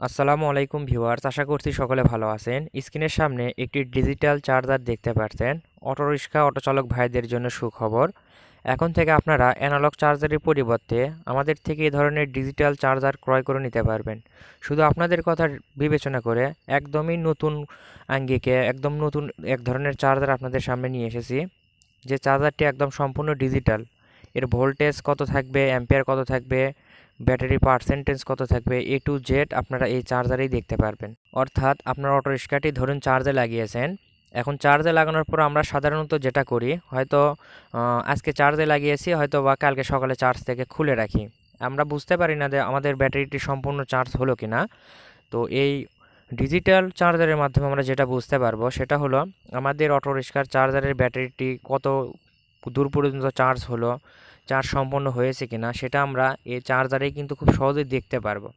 আসসালামু আলাইকুম ভিউয়ার্স, আশা করছি সকলে ভালো আছেন। স্ক্রিনের সামনে একটি ডিজিটাল চার্জার দেখতে পাচ্ছেন। অটোরিক্সা অটোচালক ভাইদের জন্য সুখবর। এখন থেকে আপনারা অ্যানালগ চার্জারের পরিবর্তে আমাদের থেকে এই ধরনের ডিজিটাল চার্জার ক্রয় করে নিতে পারবেন। শুধু আপনাদের কথা বিবেচনা করে একদমই নতুন আঙ্গিকে একদম নতুন এক ধরনের চার্জার আপনাদের সামনে নিয়ে এসেছি, যে চার্জারটি একদম সম্পূর্ণ ডিজিটাল। এর ভোল্টেজ কত থাকবে, অ্যাম্পিয়ার কত থাকবে, ব্যাটারি পার্সেন্টেজ কত থাকবে, এ টু জেড আপনারা এই চার্জারেই দেখতে পারবেন। অর্থাৎ আপনার অটো রিক্সাটি ধরুন চার্জে লাগিয়েছেন। এখন চার্জে লাগানোর পর আমরা সাধারণত যেটা করি, হয়তো আজকে চার্জে লাগিয়েছি, হয়তো বা কালকে সকালে চার্জ থেকে খুলে রাখি। আমরা বুঝতে পারি না যে আমাদের ব্যাটারিটি সম্পূর্ণ চার্জ হলো কি না। তো এই ডিজিটাল চার্জারের মাধ্যমে আমরা যেটা বুঝতে পারবো সেটা হলো আমাদের অটো রিক্সার চার্জারের ব্যাটারিটি কত দূর পর্যন্ত চার্জ হলো, চার্জ সম্পন্ন হয়েছে কিনা সেটা আমরা এই চার্জারেই কিন্তু খুব সহজেই দেখতে পারবো।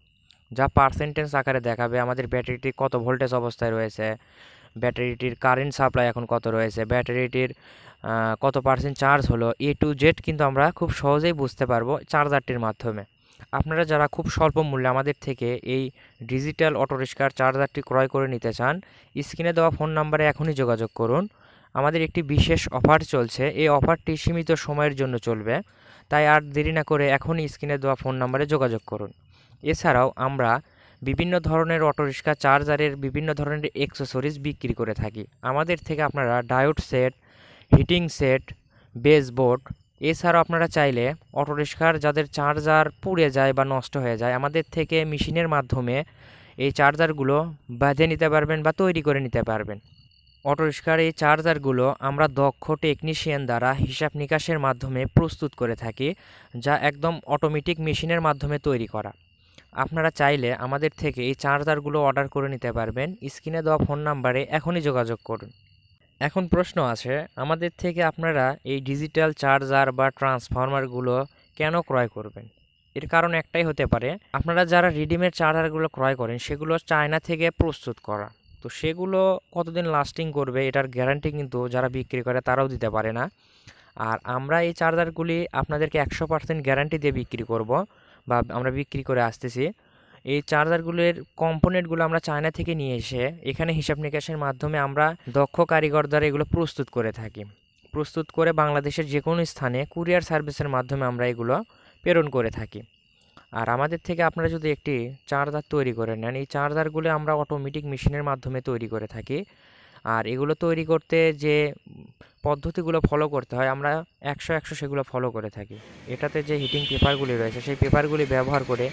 যা পার্সেন্টেজ আকারে দেখাবে আমাদের ব্যাটারিটি কত ভোল্টেজ অবস্থায় রয়েছে, ব্যাটারিটির কারেন্ট সাপ্লাই এখন কত রয়েছে, ব্যাটারিটির কত পার্সেন্ট চার্জ হলো, এ টু জেড কিন্তু আমরা খুব সহজেই বুঝতে পারবো চার্জারটির মাধ্যমে। আপনারা যারা খুব স্বল্প মূল্যে আমাদের থেকে এই ডিজিটাল অটোরিক্সার চার্জারটি ক্রয় করে নিতে চান, স্ক্রিনে দেওয়া ফোন নাম্বারে এখনই যোগাযোগ করুন। আমাদের একটি বিশেষ অফার চলছে, এই অফারটি সীমিত সময়ের জন্য চলবে, তাই আর দেরি না করে এখনই স্ক্রিনে দেওয়া ফোন নাম্বারে যোগাযোগ করুন। এছাড়াও আমরা বিভিন্ন ধরনের অটোরিক্সা চার্জারের বিভিন্ন ধরনের অ্যাক্সেসরিজ বিক্রি করে থাকি। আমাদের থেকে আপনারা ডায়োড সেট, হিটিং সেট, বেসবোর্ড, এছাড়াও আপনারা চাইলে অটোরিক্সার যাদের চার্জার পুড়ে যায় বা নষ্ট হয়ে যায়, আমাদের থেকে মেশিনের মাধ্যমে এই চার্জারগুলো বাঁধে নিতে পারবেন বা তৈরি করে নিতে পারবেন। অটোরিক্সার এই চার্জারগুলো আমরা দক্ষ টেকনিশিয়ান দ্বারা হিসাব নিকাশের মাধ্যমে প্রস্তুত করে থাকি, যা একদম অটোমেটিক মেশিনের মাধ্যমে তৈরি করা। আপনারা চাইলে আমাদের থেকে এই চার্জারগুলো অর্ডার করে নিতে পারবেন। স্ক্রিনে দেওয়া ফোন নাম্বারে এখনই যোগাযোগ করুন। এখন প্রশ্ন আছে, আমাদের থেকে আপনারা এই ডিজিটাল চার্জার বা ট্রান্সফরমারগুলো কেন ক্রয় করবেন? এর কারণ একটাই হতে পারে, আপনারা যারা রেডিমেড চার্জারগুলো ক্রয় করেন সেগুলো চায়না থেকে প্রস্তুত করা। তো সেগুলো কতদিন লাস্টিং করবে এটার গ্যারান্টি কিন্তু যারা বিক্রি করে তারাও দিতে পারে না। আর আমরা এই চার্জারগুলি আপনাদেরকে 100% গ্যারান্টি দিয়ে বিক্রি করব বা আমরা বিক্রি করে আসতেছি। এই চার্জারগুলোর কম্পোনেন্টগুলো আমরা চায়না থেকে নিয়ে এসে এখানে হিসাব নিকাশের মাধ্যমে আমরা দক্ষ কারিগর দ্বারা এগুলো প্রস্তুত করে থাকি। প্রস্তুত করে বাংলাদেশের যে কোনো স্থানে কুরিয়ার সার্ভিসের মাধ্যমে আমরা এগুলো প্রেরণ করে থাকি। আর আমাদের থেকে আপনারা যদি একটি চার্জার তৈরি করে নেন, এই চার্জারগুলো আমরা অটোমেটিক মেশিনের মাধ্যমে তৈরি করে থাকি। আর এগুলো তৈরি করতে যে পদ্ধতিগুলো ফলো করতে হয় আমরা 100 সেগুলো ফলো করে থাকি। এটাতে যে হিটিং পেপারগুলি রয়েছে সেই পেপারগুলি ব্যবহার করে,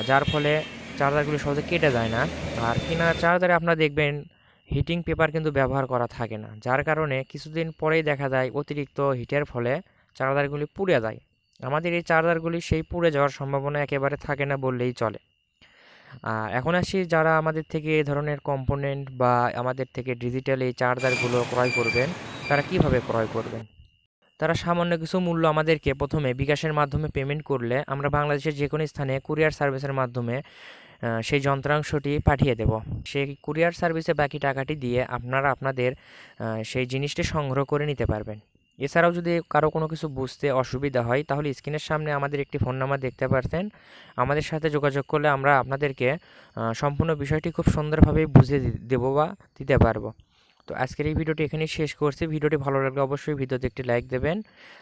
যার ফলে চার্জারগুলি সহজে কেটে যায় না। আর কিনা চার্জারে আপনারা দেখবেন হিটিং পেপার কিন্তু ব্যবহার করা থাকে না, যার কারণে কিছুদিন পরেই দেখা যায় অতিরিক্ত হিটের ফলে চার্জারগুলি পুড়ে যায়। আমাদের এই চার্জারগুলি সেই পুড়ে যাওয়ার সম্ভাবনা একেবারে থাকে না বললেই চলে। এখন আসি, যারা আমাদের থেকে এই ধরনের কম্পোনেন্ট বা আমাদের থেকে ডিজিটাল এই চার্জারগুলো ক্রয় করবেন, তারা কিভাবে ক্রয় করবেন? তারা সামান্য কিছু মূল্য আমাদেরকে প্রথমে বিকাশের মাধ্যমে পেমেন্ট করলে আমরা বাংলাদেশের যে কোনো স্থানে কুরিয়ার সার্ভিসের মাধ্যমে সেই যন্ত্রাংশটি পাঠিয়ে দেব। সেই কুরিয়ার সার্ভিসে বাকি টাকাটি দিয়ে আপনারা আপনাদের সেই জিনিসটি সংগ্রহ করে নিতে পারবেন। এছাড়াও যদি কারো কোনো কিছু বুঝতে অসুবিধা হয় তাহলে স্ক্রিনের সামনে আমাদের একটি ফোন নাম্বার দেখতে পাচ্ছেন। আমাদের সাথে যোগাযোগ করলে আমরা আপনাদেরকে সম্পূর্ণ বিষয়টি খুব সুন্দরভাবে বুঝিয়ে দেবো বা দিতে পারবো। তো আজকের এই ভিডিওটি এখানেই শেষ করছি। ভিডিওটি ভালো লাগলে অবশ্যই ভিডিওতে একটি লাইক দেবেন।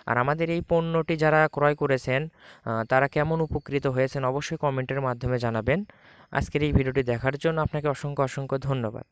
আর আমাদের এই পণ্যটি যারা ক্রয় করেছেন তারা কেমন উপকৃত হয়েছেন অবশ্যই কমেন্টের মাধ্যমে জানাবেন। আজকের এই ভিডিওটি দেখার জন্য আপনাকে অসংখ্য ধন্যবাদ।